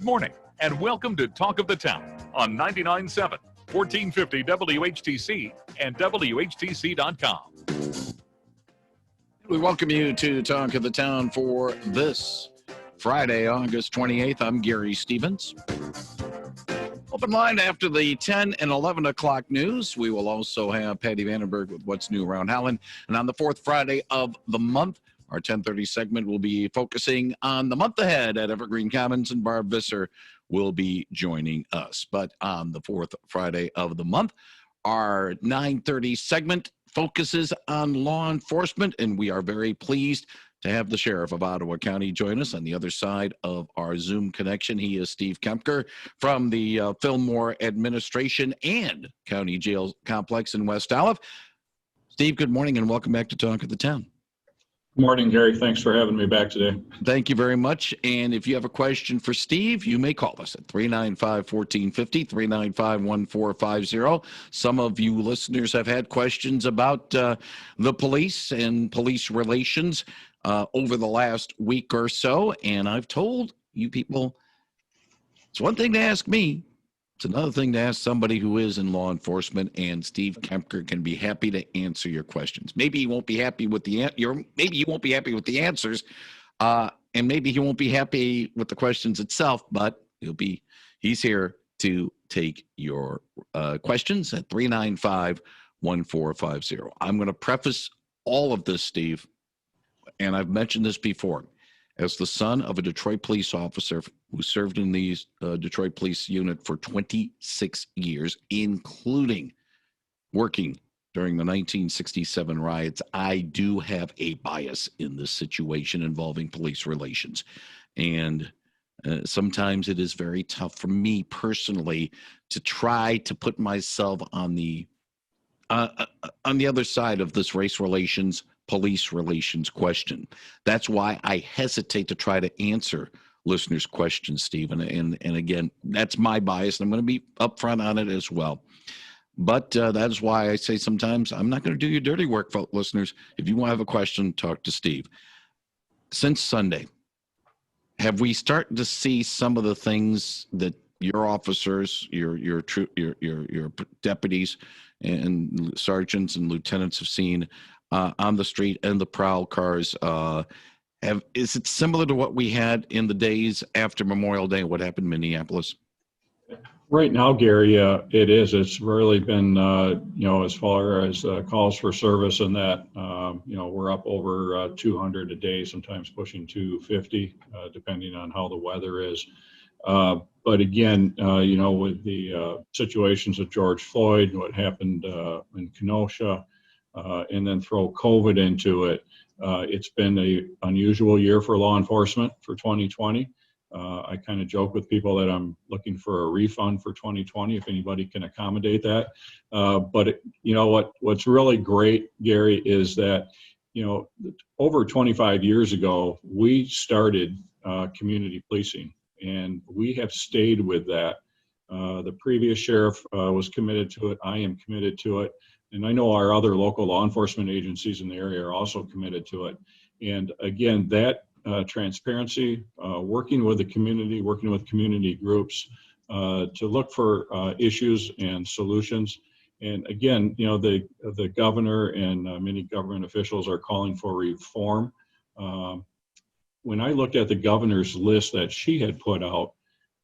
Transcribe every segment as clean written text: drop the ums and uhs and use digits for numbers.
morning, and welcome to Talk of the Town on 99.7, 1450 WHTC and WHTC.com. We welcome you to Talk of the Town for this Friday, August 28th. I'm Gary Stevens. Open line after the 10 and 11 o'clock news. We will also have Patty Vandenberg with What's New Around Howland. And on the fourth Friday of the month, our 10:30 segment will be focusing on the month ahead at Evergreen Commons, and Barb Visser will be joining us. But on the fourth Friday of the month, our 9:30 segment focuses on law enforcement, and we are very pleased to have the Sheriff of Ottawa County join us on the other side of our Zoom connection. He is Steve Kempker from the Fillmore Administration and County Jail Complex in West Olive. Steve, good morning and welcome back to Talk of the Town. Good morning, Gary. Thanks for having me back today. Thank you very much. And if you have a question for Steve, you may call us at 395-1450, 395-1450. Some of you listeners have had questions about the police and police relations over the last week or so. And I've told you people, it's one thing to ask me. It's another thing to ask somebody who is in law enforcement, and Steve Kempker can be happy to answer your questions. Maybe he won't be happy with the answers, and maybe he won't be happy with the questions itself. But he's here to take your questions at 395-1450. I'm going to preface all of this, Steve, and I've mentioned this before. As the son of a Detroit police officer who served in the Detroit Police Unit for 26 years, including working during the 1967 riots, I do have a bias in this situation involving police relations. And sometimes it is very tough for me personally to try to put myself on the other side of this police relations question. That's why I hesitate to try to answer listeners' questions, Stephen. And again, that's my bias, and I'm going to be upfront on it as well. But that is why I say sometimes I'm not going to do your dirty work, listeners. If you want to have a question, talk to Steve. Since Sunday, have we started to see some of the things that your officers, your deputies and sergeants and lieutenants have seen on the street and the prowl cars? Is it similar to what we had in the days after Memorial Day? What happened in Minneapolis? Right now, Gary, it is. It's really been, as far as calls for service and that, we're up over 200 a day, sometimes pushing 250, depending on how the weather is. But again, with the situations of George Floyd, what happened in Kenosha, and then throw COVID into it, it's been an unusual year for law enforcement for 2020. I kind of joke with people that I'm looking for a refund for 2020 if anybody can accommodate that. But what's really great, Gary, is that over 25 years ago we started community policing, and we have stayed with that. The previous sheriff was committed to it. I am committed to it. And I know our other local law enforcement agencies in the area are also committed to it. And again, that transparency, working with the community, working with community groups to look for issues and solutions. And again, the governor and many government officials are calling for reform. When I looked at the governor's list that she had put out,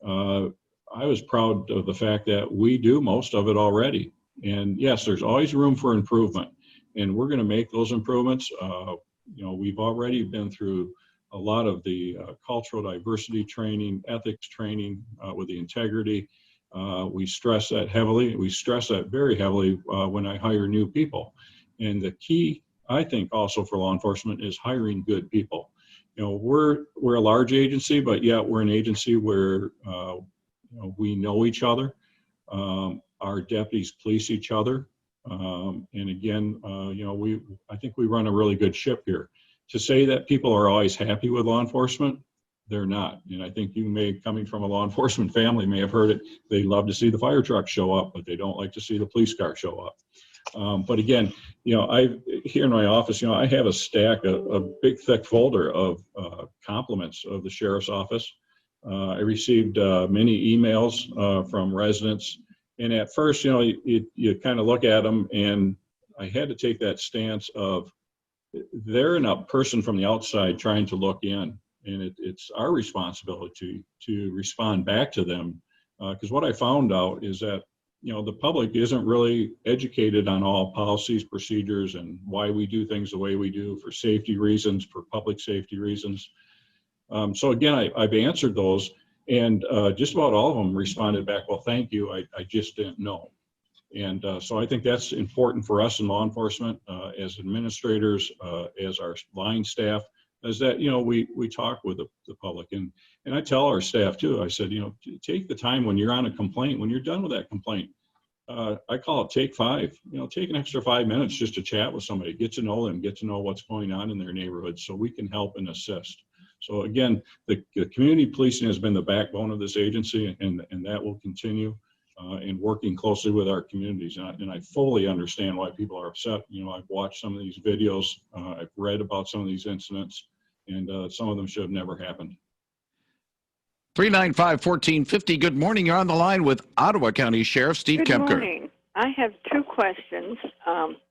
I was proud of the fact that we do most of it already. And yes, there's always room for improvement, and we're going to make those improvements. We've already been through a lot of the cultural diversity training, ethics training with the integrity. We stress that heavily. We stress that very heavily when I hire new people. And the key, I think, also for law enforcement is hiring good people. We're a large agency, but yet we're an agency where we know each other. Our deputies police each other. And again, I think we run a really good ship here. To say that people are always happy with law enforcement, they're not. And I think coming from a law enforcement family, may have heard it. They love to see the fire truck show up, but they don't like to see the police car show up. But again, here in my office, I have a stack, a big thick folder of compliments of the sheriff's office. I received many emails from residents. And at first, you kind of look at them, and I had to take that stance of they're a person from the outside trying to look in. And it's our responsibility to respond back to them. Because what I found out is that, the public isn't really educated on all policies, procedures, and why we do things the way we do for safety reasons, for public safety reasons. So again, I've answered those, and just about all of them responded back, well, thank you, I just didn't know. And so I think that's important for us in law enforcement, as administrators, as our line staff, is that, we talk with the public. And I tell our staff too, I said, take the time when you're on a complaint, when you're done with that complaint, I call it take 5, take an extra 5 minutes just to chat with somebody, get to know them, get to know what's going on in their neighborhood so we can help and assist. So again, the community policing has been the backbone of this agency, and that will continue in working closely with our communities. And I fully understand why people are upset. I've watched some of these videos, I've read about some of these incidents, and some of them should have never happened. 395-1450. Good morning. You're on the line with Ottawa County Sheriff Steve Kempker. Good morning. I have 2 questions.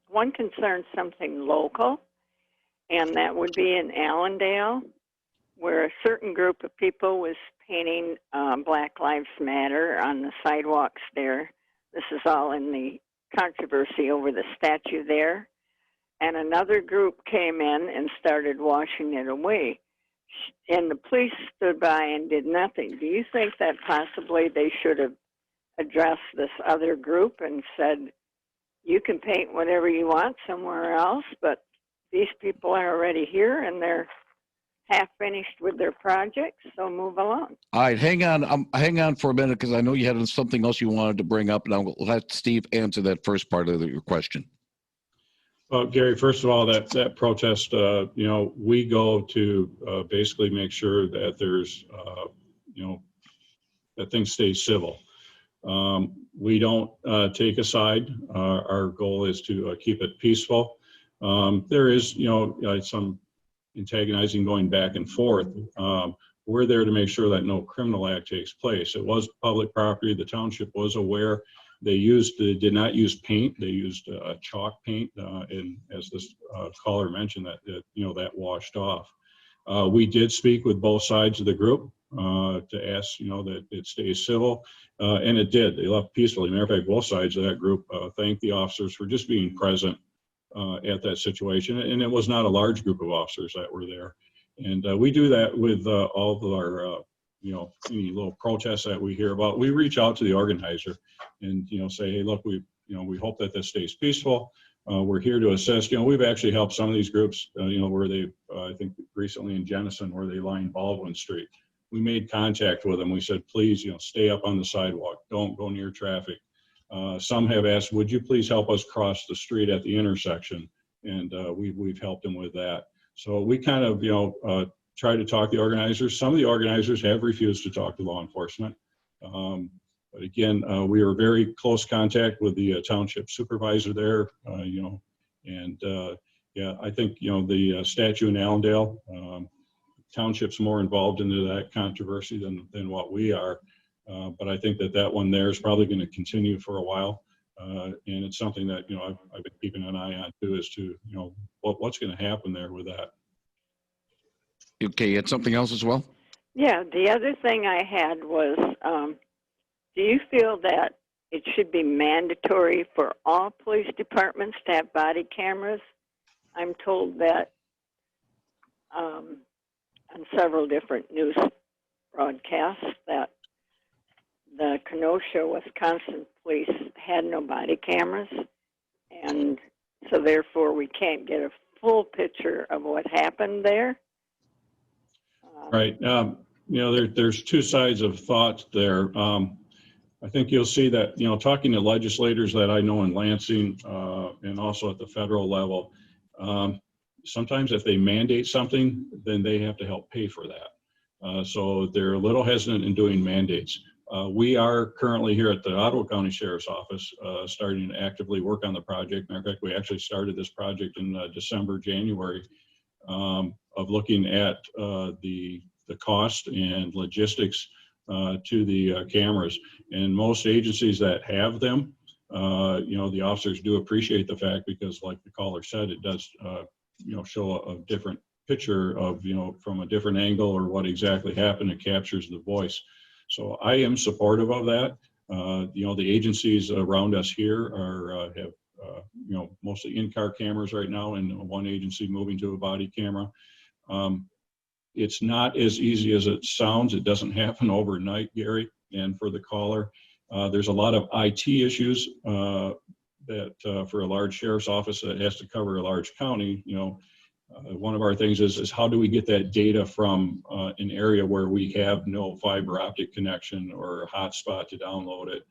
One concerns something local, and that would be in Allendale, where a certain group of people was painting Black Lives Matter on the sidewalks there. This is all in the controversy over the statue there. And another group came in and started washing it away. And the police stood by and did nothing. Do you think that possibly they should have addressed this other group and said, you can paint whatever you want somewhere else, but these people are already here and they're half finished with their projects, so move along. All right, hang on for a minute, because I know you had something else you wanted to bring up, and I'll let Steve answer that first part of your question. Well, Gary, first of all, that protest, we go to basically make sure that there's, that things stay civil. We don't take a side. Our goal is to keep it peaceful. There is, some antagonizing going back and forth. We're there to make sure that no criminal act takes place. It was public property. The township was aware. They did not use paint. They used chalk paint, and as this caller mentioned, that washed off. We did speak with both sides of the group to ask, that it stays civil, and it did. They left peacefully. Matter of fact, both sides of that group thanked the officers for just being present at that situation, and it was not a large group of officers that were there. And we do that with all of our, any little protests that we hear about. We reach out to the organizer and, say, hey, look, we hope that this stays peaceful. We're here to assist. We've actually helped some of these groups, where they, I think recently in Jenison, where they lined Baldwin Street. We made contact with them. We said, please, stay up on the sidewalk. Don't go near traffic. Some have asked, would you please help us cross the street at the intersection? And we've helped them with that. So we kind of, try to talk to the organizers. Some of the organizers have refused to talk to law enforcement. But again, we are very close contact with the township supervisor there, and yeah, I think, the statue in Allendale, township's more involved into that controversy than what we are. But I think that one there is probably going to continue for a while. And it's something that, I've been keeping an eye on too, as to, what's going to happen there with that. Okay, you had something else as well? Yeah, the other thing I had was, do you feel that it should be mandatory for all police departments to have body cameras? I'm told that on several different news broadcasts that the Kenosha, Wisconsin police had no body cameras, and so therefore we can't get a full picture of what happened there. Right. There's 2 sides of thought there. I think you'll see that, talking to legislators that I know in Lansing and also at the federal level, sometimes if they mandate something, then they have to help pay for that. So they're a little hesitant in doing mandates. We are currently here at the Ottawa County Sheriff's Office starting to actively work on the project. Matter of fact, we actually started this project in December, January, of looking at the the cost and logistics to the cameras. And most agencies that have them, the officers do appreciate the fact, because like the caller said, it does, show a different picture of, from a different angle or what exactly happened. It captures the voice. So I am supportive of that. The agencies around us here have mostly in-car cameras right now, and one agency moving to a body camera. It's not as easy as it sounds. It doesn't happen overnight, Gary. And for the caller, there's a lot of IT issues that for a large sheriff's office that has to cover a large county, one of our things is how do we get that data from an area where we have no fiber optic connection or a hotspot to download it?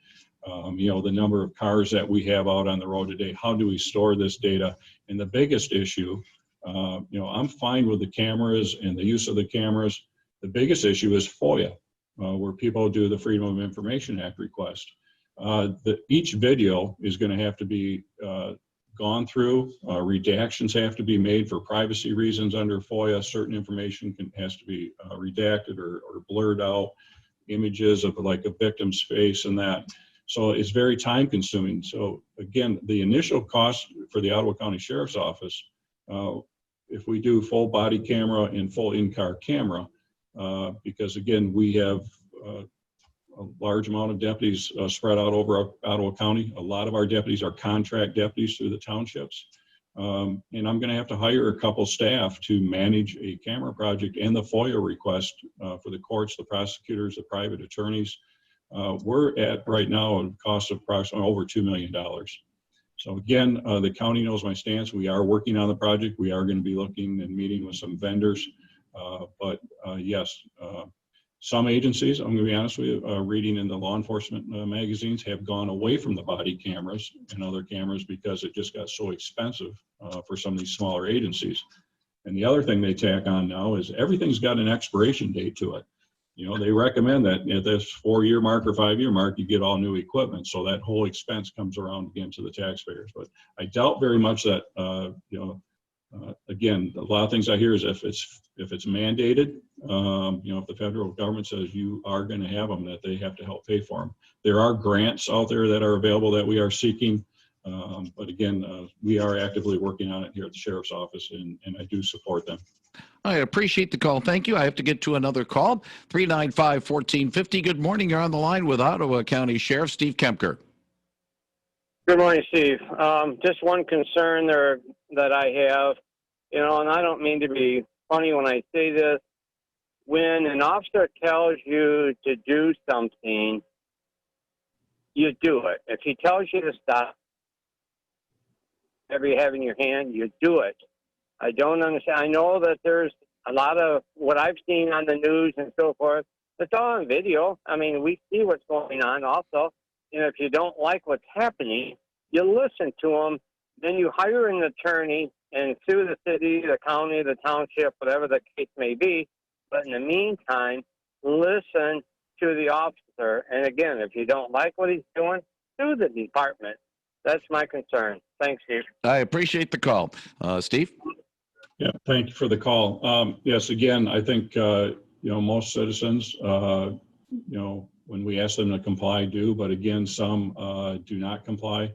The number of cars that we have out on the road today, how do we store this data? And the biggest issue, I'm fine with the cameras and the use of the cameras. The biggest issue is FOIA, where people do the Freedom of Information Act request. Each video is going to have to be gone through. Redactions have to be made for privacy reasons under FOIA. Certain information has to be redacted or blurred out. Images of like a victim's face and that. So it's very time consuming. So again, the initial cost for the Ottawa County Sheriff's Office, if we do full body camera and full in-car camera, because again, we have a large amount of deputies spread out over Ottawa County. A lot of our deputies are contract deputies through the townships. And I'm going to have to hire a couple staff to manage a camera project and the FOIA request for the courts, the prosecutors, the private attorneys. We're at right now a cost of approximately over $2 million. So again, the county knows my stance. We are working on the project. We are going to be looking and meeting with some vendors. But yes, some agencies, I'm going to be honest with you, reading in the law enforcement magazines, have gone away from the body cameras and other cameras because it just got so expensive for some of these smaller agencies. And the other thing they tack on now is everything's got an expiration date to it. They recommend that at this 4-year mark or 5-year mark, you get all new equipment. So that whole expense comes around again to the taxpayers. But I doubt very much that, again, a lot of things I hear is if it's mandated, if the federal government says you are going to have them, that they have to help pay for them. There are grants out there that are available that we are seeking. But again, we are actively working on it here at the Sheriff's Office, and I do support them. I appreciate the call. Thank you. I have to get to another call. 395-1450. Good morning. You're on the line with Ottawa County Sheriff Steve Kempker. Good morning, Steve. Just one concern there that I have, and I don't mean to be funny when I say this. When an officer tells you to do something, you do it. If he tells you to stop, whatever you have in your hand, you do it. I don't understand. I know that there's a lot of what I've seen on the news and so forth. It's all on video. I mean, we see what's going on also. If you don't like what's happening, you listen to them. Then you hire an attorney and sue the city, the county, the township, whatever the case may be. But in the meantime, listen to the officer. And again, if you don't like what he's doing, sue the department. That's my concern. Thanks, Steve. I appreciate the call. Steve? Yeah, thank you for the call. Yes, again, I think, most citizens, when we ask them to comply, do, but again, some do not comply.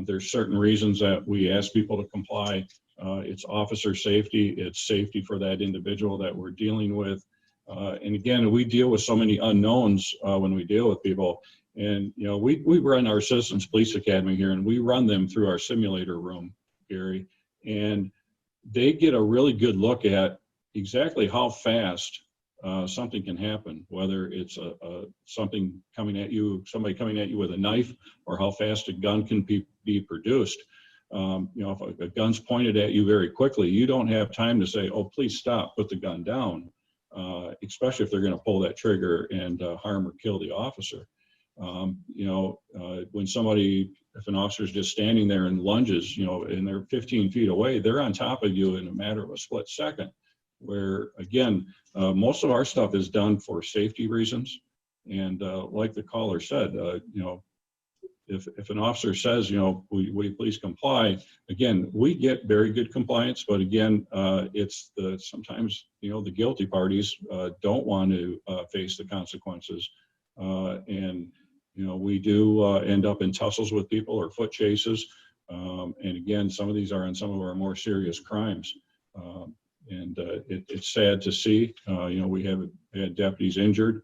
There's certain reasons that we ask people to comply. It's officer safety. It's safety for that individual that we're dealing with. And again, we deal with so many unknowns when we deal with people. And, we run our Citizens Police Academy here, and we run them through our simulator room, Gary. And they get a really good look at exactly how fast something can happen, whether it's something coming at you, somebody coming at you with a knife, or how fast a gun can be produced. If a gun's pointed at you very quickly, you don't have time to say, oh, please stop, put the gun down, especially if they're going to pull that trigger and harm or kill the officer. When if an officer's just standing there and lunges, and they're 15 feet away, they're on top of you in a matter of a split second. Where again, most of our stuff is done for safety reasons. And like the caller said, if an officer says, will you please comply? Again, we get very good compliance, but again, it's sometimes, the guilty parties don't want to face the consequences. And, we do end up in tussles with people or foot chases. And again, some of these are on some of our more serious crimes. It's sad to see, we have had deputies injured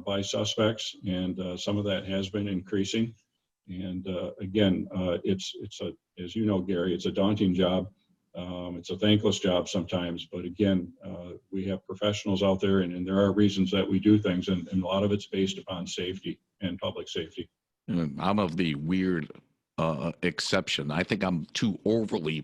by suspects, and some of that has been increasing. And again, it's as you know, Gary, it's a daunting job. It's a thankless job sometimes, but again, we have professionals out there, and there are reasons that we do things, and a lot of it's based upon safety and public safety. I'm of the weird exception. I think I'm too overly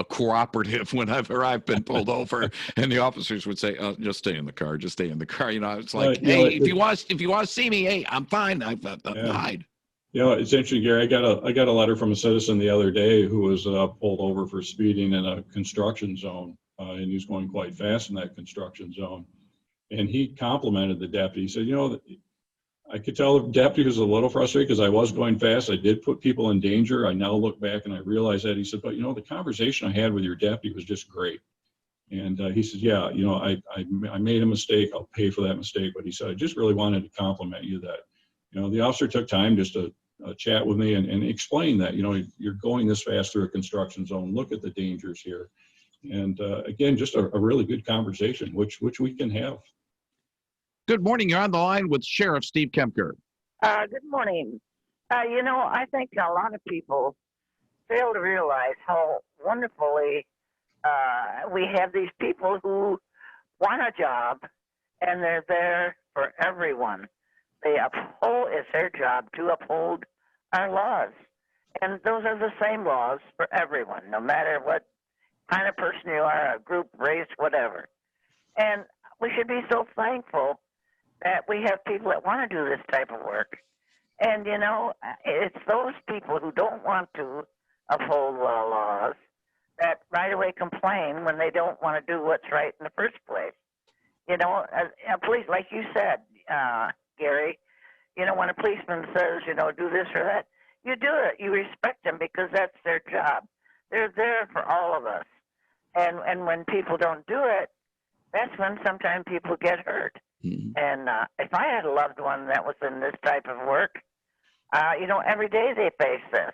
cooperative whenever I've been pulled over, and the officers would say, "Just stay in the car. Just stay in the car." It's like, hey, if you want to see me, hey, I'm fine. I've hide. It's interesting, Gary. I got a letter from a citizen the other day who was pulled over for speeding in a construction zone, and he was going quite fast in that construction zone. And he complimented the deputy. He said, I could tell the deputy was a little frustrated because I was going fast. I did put people in danger. I now look back and I realize that. He said, but the conversation I had with your deputy was just great. And he said, yeah, I made a mistake. I'll pay for that mistake. But he said, I just really wanted to compliment you that, the officer took time just to chat with me and explain that, you're going this fast through a construction zone. Look at the dangers here. And again, just a really good conversation, which we can have. Good morning. You're on the line with Sheriff Steve Kempker. Good morning. I think a lot of people fail to realize how wonderfully we have these people who want a job, and they're there for everyone. It's their job to uphold our laws. And those are the same laws for everyone, no matter what kind of person you are, a group, race, whatever. And we should be so thankful that we have people that want to do this type of work. And, it's those people who don't want to uphold laws that right away complain when they don't want to do what's right in the first place. A police, like you said, Gary, when a policeman says, do this or that, you do it. You respect them because that's their job. They're there for all of us. And when people don't do it, that's when sometimes people get hurt. Mm-hmm. And if I had a loved one that was in this type of work, every day they face this.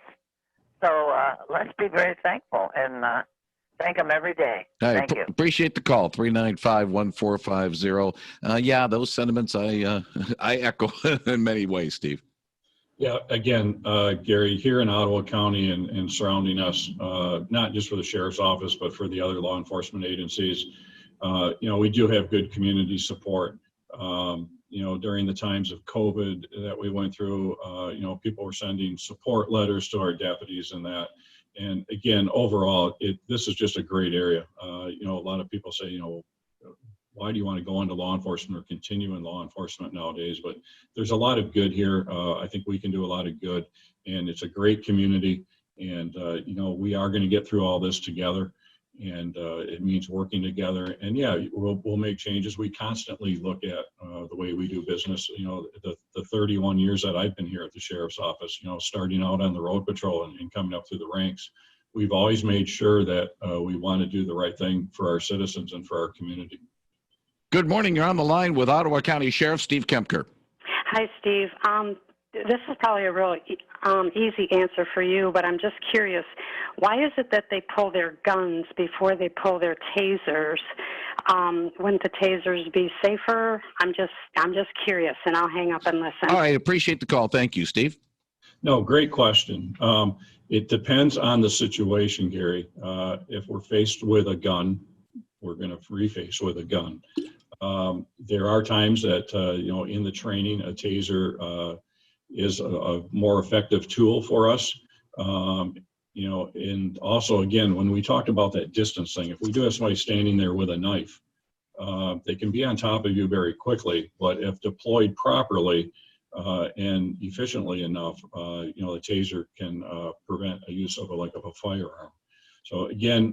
So let's be very thankful and thank them every day. Thank you. Appreciate the call, 395-1450. Yeah, those sentiments I echo in many ways, Steve. Yeah, again, Gary, here in Ottawa County and surrounding us, not just for the sheriff's office, but for the other law enforcement agencies, we do have good community support. During the times of COVID that we went through, people were sending support letters to our deputies and that. And again, overall, this is just a great area. A lot of people say, why do you want to go into law enforcement or continue in law enforcement nowadays? But there's a lot of good here. I think we can do a lot of good, and it's a great community. And, we are going to get through all this together. And it means working together. And yeah, we'll make changes. We constantly look at the way we do business. The 31 years that I've been here at the sheriff's office, starting out on the road patrol and coming up through the ranks, we've always made sure that we want to do the right thing for our citizens and for our community. Good morning. You're on the line with Ottawa County Sheriff Steve Kempker. Hi, Steve. This is probably a real easy answer for you, but I'm just curious. Why is it that they pull their guns before they pull their tasers? Wouldn't the tasers be safer? I'm just curious, and I'll hang up and listen. All right. Appreciate the call. Thank you, Steve. No, great question. It depends on the situation, Gary. If we're faced with a gun, we're going to reface with a gun. There are times that, in the training, a taser is a more effective tool for us. And also, again, when we talked about that distance thing, if we do have somebody standing there with a knife, they can be on top of you very quickly, but if deployed properly and efficiently enough, the taser can prevent a use of a firearm. So again,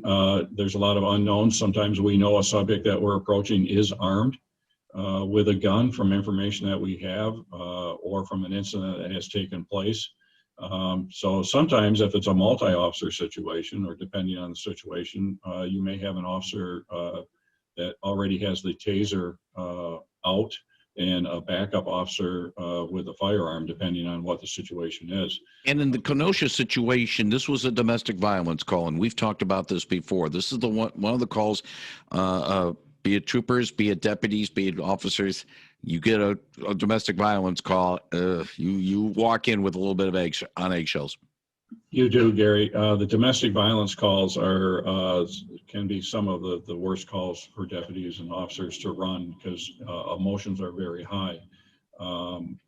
there's a lot of unknowns. Sometimes we know a subject that we're approaching is armed with a gun from information that we have or from an incident that has taken place. So sometimes if it's a multi-officer situation, or depending on the situation, you may have an officer that already has the taser out, and a backup officer with a firearm, depending on what the situation is. And in the Kenosha situation, this was a domestic violence call, and we've talked about this before. This is the one of the calls, be it troopers, be it deputies, be it officers. You get a domestic violence call, you walk in with a little bit of eggshells. You do, Gary. The domestic violence calls can be some of the worst calls for deputies and officers to run, because emotions are very high.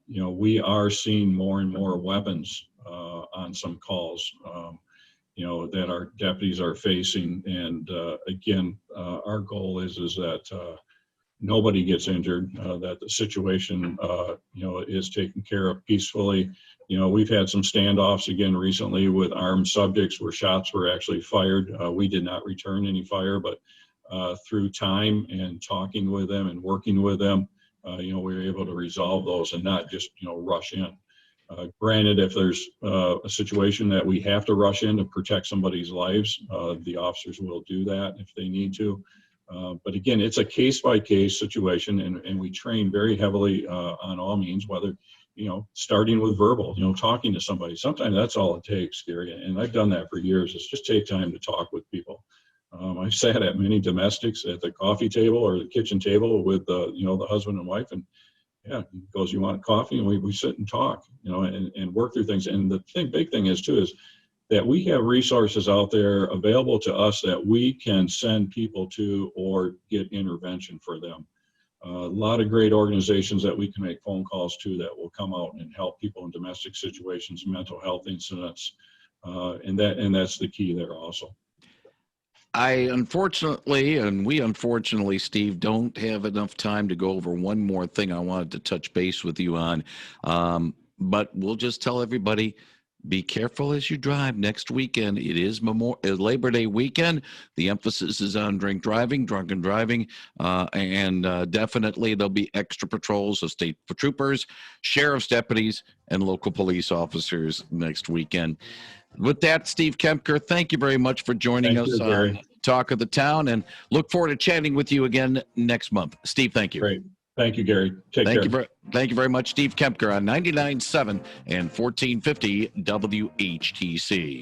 We are seeing more and more weapons on some calls, that our deputies are facing. And again, our goal is that nobody gets injured, that the situation, is taken care of peacefully. We've had some standoffs again recently with armed subjects where shots were actually fired. We did not return any fire, but through time and talking with them and working with them, we were able to resolve those and not just, rush in. Granted, if there's a situation that we have to rush in to protect somebody's lives, the officers will do that if they need to. But again, it's a case-by-case situation, and we train very heavily on all means, whether, starting with verbal, talking to somebody. Sometimes that's all it takes, Gary, and I've done that for years. It's just take time to talk with people. I've sat at many domestics at the coffee table or the kitchen table with, the husband and wife, and yeah, he goes, "You want coffee?" And we sit and talk, and work through things. And the big thing is that we have resources out there available to us that we can send people to or get intervention for them. A lot of great organizations that we can make phone calls to that will come out and help people in domestic situations, mental health incidents, and that's the key there also. We unfortunately, Steve, don't have enough time to go over one more thing I wanted to touch base with you on. But we'll just tell everybody, be careful as you drive next weekend. It is Labor Day weekend. The emphasis is on drunken driving, and definitely there'll be extra patrols of state troopers, sheriff's deputies, and local police officers next weekend. With that, Steve Kempker, thank you very much for joining us on Talk of the Town, and look forward to chatting with you again next month. Steve, thank you. Great. Thank you, Gary. Take care. Thank you very much, Steve Kempker, on 99.7 and 1450 WHTC.